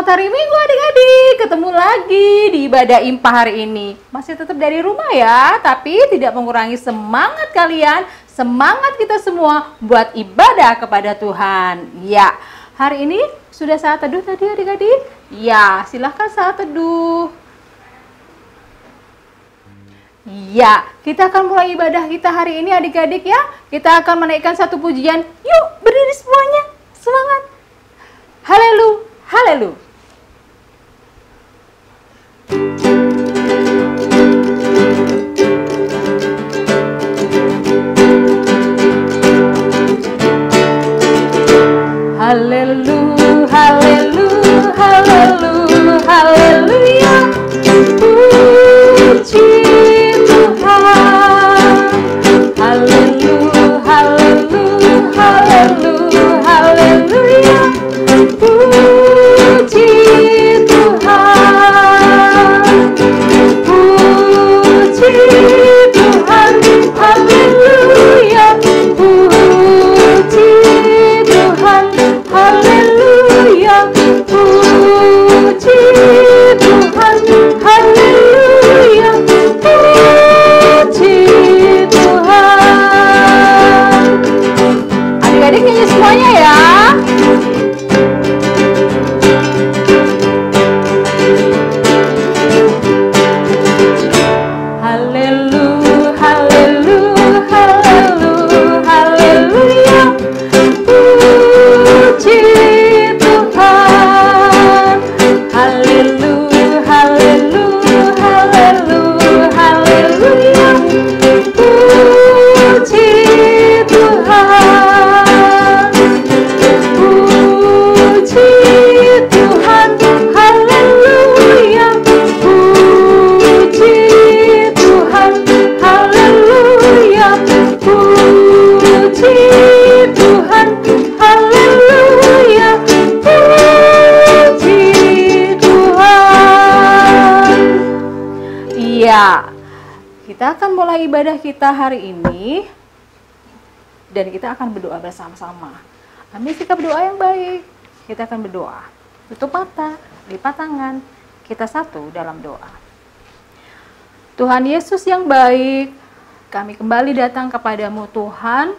Selamat hari Minggu adik-adik, ketemu lagi di ibadah IMPA hari ini. Masih tetap dari rumah ya, tapi tidak mengurangi semangat kalian, semangat kita semua buat ibadah kepada Tuhan. Ya, hari ini sudah saat teduh tadi adik-adik? Ya, silahkan saat teduh. Ya, kita akan mulai ibadah kita hari ini adik-adik ya. Kita akan menaikkan satu pujian. Yuk, berdiri semuanya. Semangat. Haleluya. Haleluya. Haleluya, haleluya, haleluya, haleluya. Puji Tuhan. Haleluya, haleluya, haleluya, haleluya. Puji Tuhan. Puji Tuhan. Haleluya. Puji Tuhan. Haleluya. Puji Tuhan. Haleluya. Puji Tuhan. Adik-adik nyanyi semuanya ya. Haleluya, haleluya, haleluya, haleluya. Puji Tuhan. Haleluya, haleluya, haleluya, haleluya. Puji Tuhan. Puji Tuhan. Haleluya. Puji Tuhan. Haleluya. Puji Tuhan. Haleluya. Puji Tuhan. Iya, kita akan mulai ibadah kita hari ini dan kita akan berdoa bersama-sama. Ambil sikap doa yang baik. Kita akan berdoa. Tutup mata, lipat tangan. Kita satu dalam doa. Tuhan Yesus yang baik, kami kembali datang kepadamu Tuhan,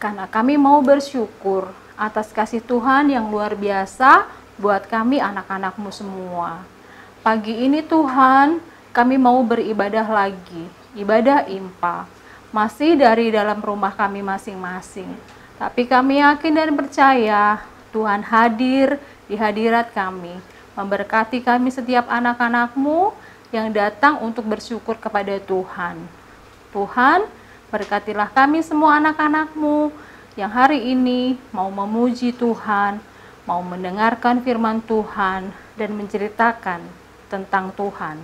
karena kami mau bersyukur atas kasih Tuhan yang luar biasa buat kami anak-anakmu semua. Pagi ini Tuhan, kami mau beribadah lagi, ibadah IMPA, masih dari dalam rumah kami masing-masing. Tapi kami yakin dan percaya Tuhan hadir di hadirat kami, memberkati kami setiap anak-anakmu yang datang untuk bersyukur kepada Tuhan. Tuhan, berkatilah kami semua anak-anakmu yang hari ini mau memuji Tuhan, mau mendengarkan firman Tuhan, dan menceritakan tentang Tuhan.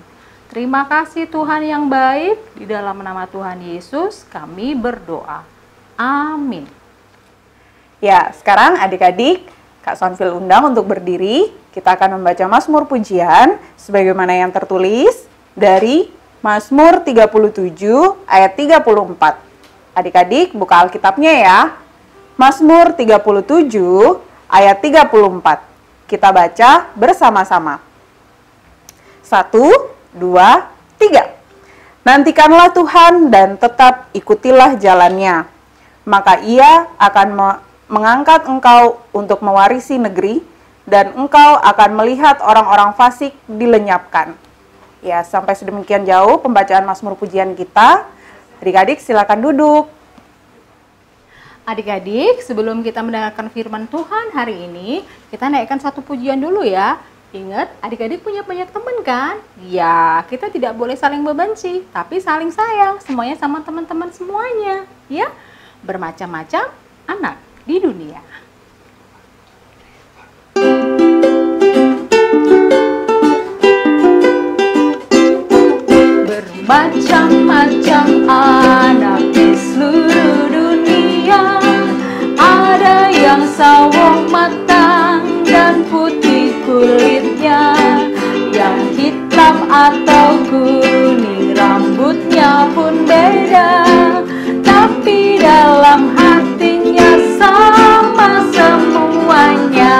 Terima kasih Tuhan yang baik, di dalam nama Tuhan Yesus kami berdoa. Amin. Ya, sekarang adik-adik, Kak Sonfil undang untuk berdiri. Kita akan membaca Mazmur Pujian sebagaimana yang tertulis dari Mazmur 37 ayat 34. Adik-adik buka Alkitabnya ya. Mazmur 37 ayat 34. Kita baca bersama-sama. 1, 2, 3. Nantikanlah Tuhan dan tetap ikutilah jalannya. Maka ia akan mengangkat engkau untuk mewarisi negeri, dan engkau akan melihat orang-orang fasik dilenyapkan. Ya, sampai sedemikian jauh pembacaan Mazmur Pujian kita. Adik-adik silakan duduk. Adik-adik, sebelum kita mendengarkan firman Tuhan hari ini, kita naikkan satu pujian dulu ya. Ingat, adik-adik punya banyak teman kan? Ya, kita tidak boleh saling membenci, tapi saling sayang. Semuanya sama teman-teman semuanya. Ya, bermacam-macam anak di dunia. Bermacam-macam anak di seluruh dunia. Ada yang sawo matang dan putih kulitnya, yang hitam atau kuning rambutnya pun beda, tapi dalam hatinya sama semuanya.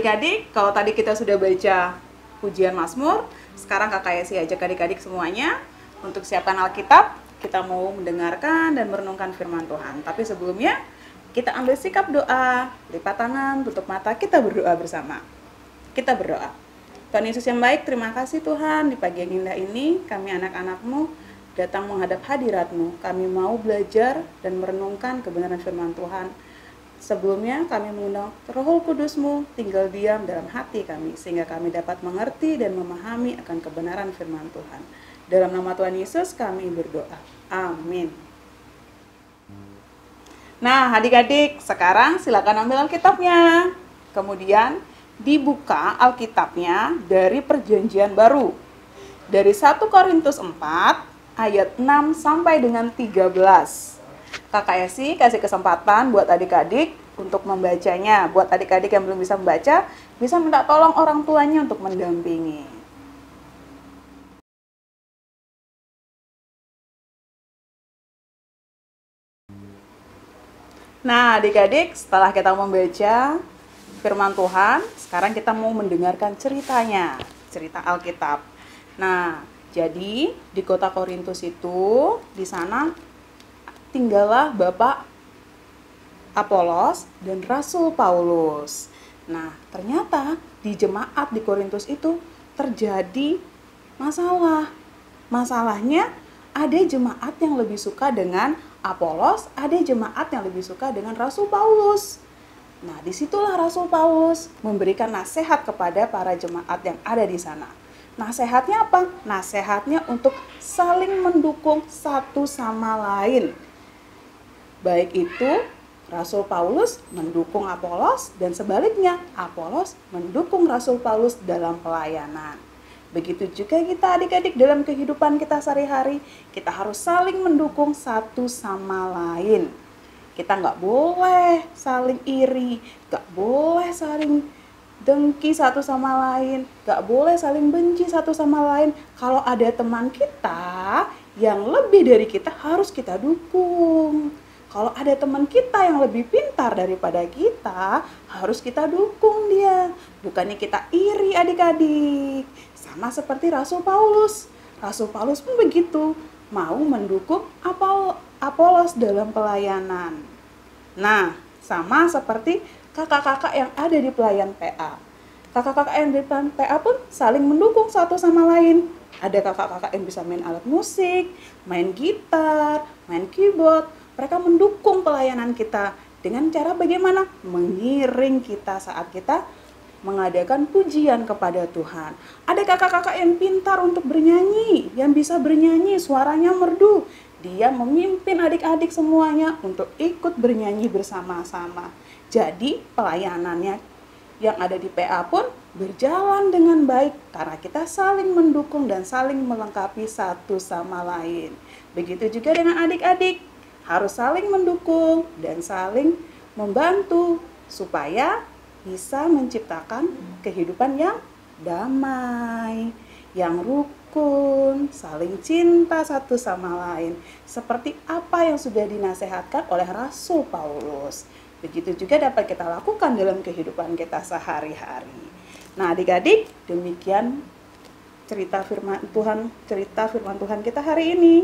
adik-adik, kalau tadi kita sudah baca pujian Mazmur, sekarang Kakak Yesi ajak adik-adik semuanya untuk siapkan Alkitab. Kita mau mendengarkan dan merenungkan firman Tuhan. Tapi sebelumnya, kita ambil sikap doa, lipat tangan, tutup mata, kita berdoa bersama. Kita berdoa. Tuhan Yesus yang baik, terima kasih Tuhan, di pagi yang indah ini, kami anak-anak-Mu datang menghadap hadirat-Mu. Kami mau belajar dan merenungkan kebenaran firman Tuhan. Sebelumnya kami mengundang Roh Kudus-Mu tinggal diam dalam hati kami, sehingga kami dapat mengerti dan memahami akan kebenaran firman Tuhan. Dalam nama Tuhan Yesus kami berdoa. Amin. Nah, adik-adik, sekarang silakan ambil Alkitabnya. Kemudian dibuka Alkitabnya dari Perjanjian Baru. Dari 1 Korintus 4 ayat 6 sampai dengan 13. Kakak Yesi kasih kesempatan buat adik-adik untuk membacanya. Buat adik-adik yang belum bisa membaca, bisa minta tolong orang tuanya untuk mendampingi. Nah, adik-adik, setelah kita membaca firman Tuhan, sekarang kita mau mendengarkan ceritanya, cerita Alkitab. Nah, jadi di kota Korintus itu, di sana tinggallah Bapak Apolos dan Rasul Paulus. Nah, ternyata di jemaat di Korintus itu terjadi masalah. Masalahnya ada jemaat yang lebih suka dengan Apolos, ada jemaat yang lebih suka dengan Rasul Paulus. Nah, disitulah Rasul Paulus memberikan nasihat kepada para jemaat yang ada di sana. Nasihatnya apa? Nasihatnya untuk saling mendukung satu sama lain. Baik itu Rasul Paulus mendukung Apolos dan sebaliknya Apolos mendukung Rasul Paulus dalam pelayanan. Begitu juga kita adik-adik dalam kehidupan kita sehari-hari, kita harus saling mendukung satu sama lain. Kita nggak boleh saling iri, nggak boleh saling dengki satu sama lain, nggak boleh saling benci satu sama lain. Kalau ada teman kita yang lebih dari kita, harus kita dukung. Kalau ada teman kita yang lebih pintar daripada kita, harus kita dukung dia. Bukannya kita iri adik-adik. Sama seperti Rasul Paulus. Rasul Paulus pun begitu, mau mendukung Apolos dalam pelayanan. Nah, sama seperti kakak-kakak yang ada di pelayan PA. Kakak-kakak yang di pelayan PA pun saling mendukung satu sama lain. Ada kakak-kakak yang bisa main alat musik, main gitar, main keyboard. Mereka mendukung pelayanan kita dengan cara bagaimana? Mengiring kita saat kita mengadakan pujian kepada Tuhan. Ada kakak-kakak yang pintar untuk bernyanyi, yang bisa bernyanyi, suaranya merdu. Dia memimpin adik-adik semuanya untuk ikut bernyanyi bersama-sama. Jadi pelayanannya yang ada di PA pun berjalan dengan baik karena kita saling mendukung dan saling melengkapi satu sama lain. Begitu juga dengan adik-adik. Harus saling mendukung dan saling membantu supaya bisa menciptakan kehidupan yang damai, yang rukun, saling cinta satu sama lain. Seperti apa yang sudah dinasehatkan oleh Rasul Paulus. Begitu juga dapat kita lakukan dalam kehidupan kita sehari-hari. Nah, adik-adik, demikian cerita firman Tuhan kita hari ini.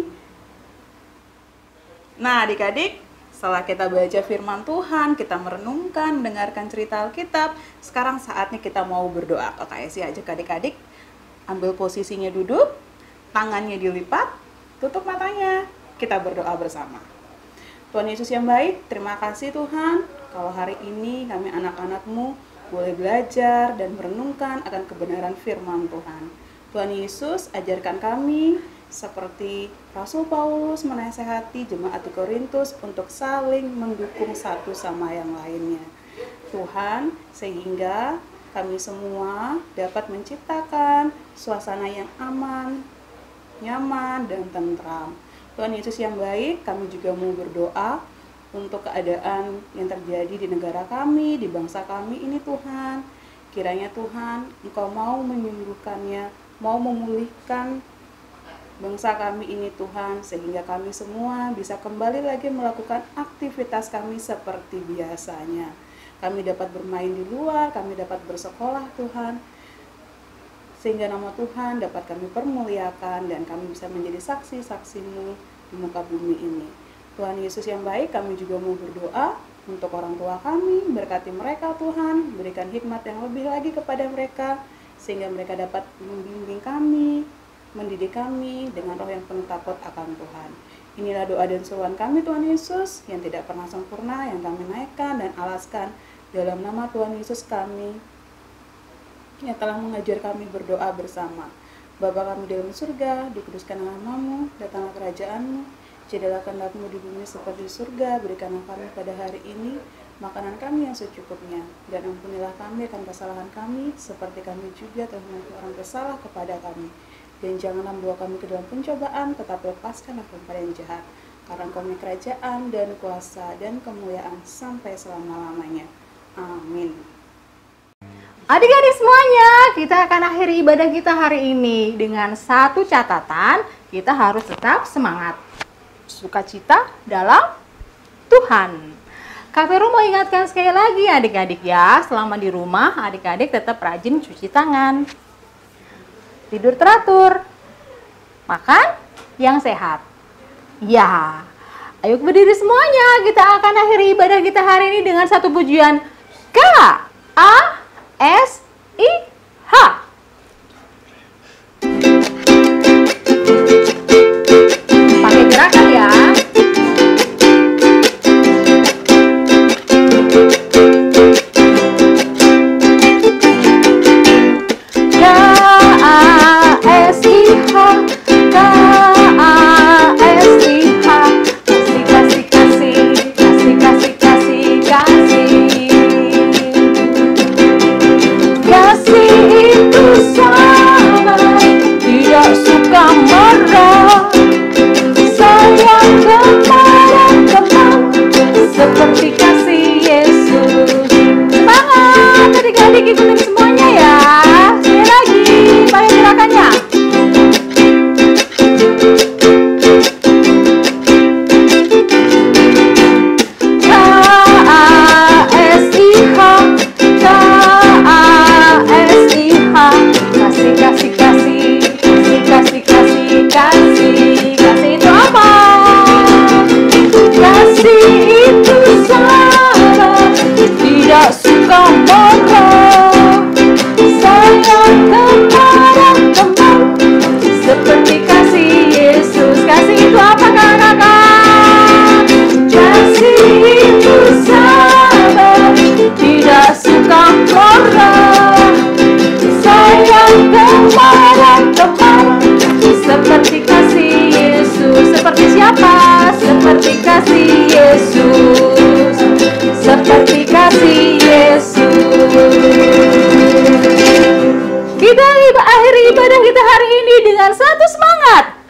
Nah, adik-adik, setelah kita baca firman Tuhan, kita merenungkan, mendengarkan cerita Alkitab, sekarang saatnya kita mau berdoa. Kakak Yesi ajak adik-adik, ambil posisinya duduk, tangannya dilipat, tutup matanya, kita berdoa bersama. Tuhan Yesus yang baik, terima kasih Tuhan, kalau hari ini kami anak-anak-Mu boleh belajar dan merenungkan akan kebenaran firman Tuhan. Tuhan Yesus, ajarkan kami seperti Rasul Paulus menasehati jemaat di Korintus untuk saling mendukung satu sama yang lainnya. Tuhan, sehingga kami semua dapat menciptakan suasana yang aman, nyaman, dan tentram. Tuhan Yesus yang baik, kami juga mau berdoa untuk keadaan yang terjadi di negara kami, di bangsa kami ini Tuhan. Kiranya Tuhan, Engkau mau menyembuhkannya, mau memulihkan bangsa kami ini Tuhan, sehingga kami semua bisa kembali lagi melakukan aktivitas kami seperti biasanya. kami dapat bermain di luar, kami dapat bersekolah Tuhan, sehingga nama Tuhan dapat kami permuliakan dan kami bisa menjadi saksi-saksi-Mu di muka bumi ini. Tuhan Yesus yang baik, kami juga mau berdoa untuk orang tua kami, berkati mereka Tuhan, berikan hikmat yang lebih lagi kepada mereka, sehingga mereka dapat membimbing kami, mendidik kami dengan roh yang penuh takut akan Tuhan. Inilah doa dan seruan kami Tuhan Yesus yang tidak pernah sempurna, yang kami naikkan dan alaskan dalam nama Tuhan Yesus kami yang telah mengajar kami berdoa bersama. Bapa kami dalam surga, dikuduskan nama-Mu, datanglah kerajaan-Mu, jadilah kehendak-Mu di bumi seperti di surga, berikanlah kami pada hari ini makanan kami yang secukupnya, dan ampunilah kami akan kesalahan kami, seperti kami juga telah mengampuni orang bersalah kepada kami. Dan janganlah membawa kami ke dalam pencobaan, tetapi lepaskanlah kami pada yang jahat. Karena Engkau kerajaan dan kuasa dan kemuliaan sampai selama-lamanya. Amin. Adik-adik semuanya, kita akan akhiri ibadah kita hari ini dengan satu catatan, kita harus tetap semangat, sukacita dalam Tuhan. Kak Vero mau ingatkan sekali lagi adik-adik ya, selama di rumah adik-adik tetap rajin cuci tangan, tidur teratur, makan yang sehat. Ya, ayo berdiri semuanya, kita akan akhiri ibadah kita hari ini dengan satu pujian K-A-S-I-H. Pakai gerakan ya. Seperti kasih Yesus. Semangat adik-adik, ikutin semuanya ya. Sekali lagi, pakai gerakannya. K-A-S-I-H, K-A-S-I-H. Kasih, kasih, kasih, kasih, kasih, kasih, kasih. Kasih itu apa? Kasih itu sabar, tidak suka marah, sayang kepada teman, seperti kasih Yesus. Kasih itu apa kakak-kakak? Kasih itu sabar, tidak suka marah, sayang kepada teman, seperti kasih Yesus. Seperti siapa? Seperti kasih Yesus, seperti kasih Yesus. Kita akhiri ibadah kita hari ini dengan satu semangat.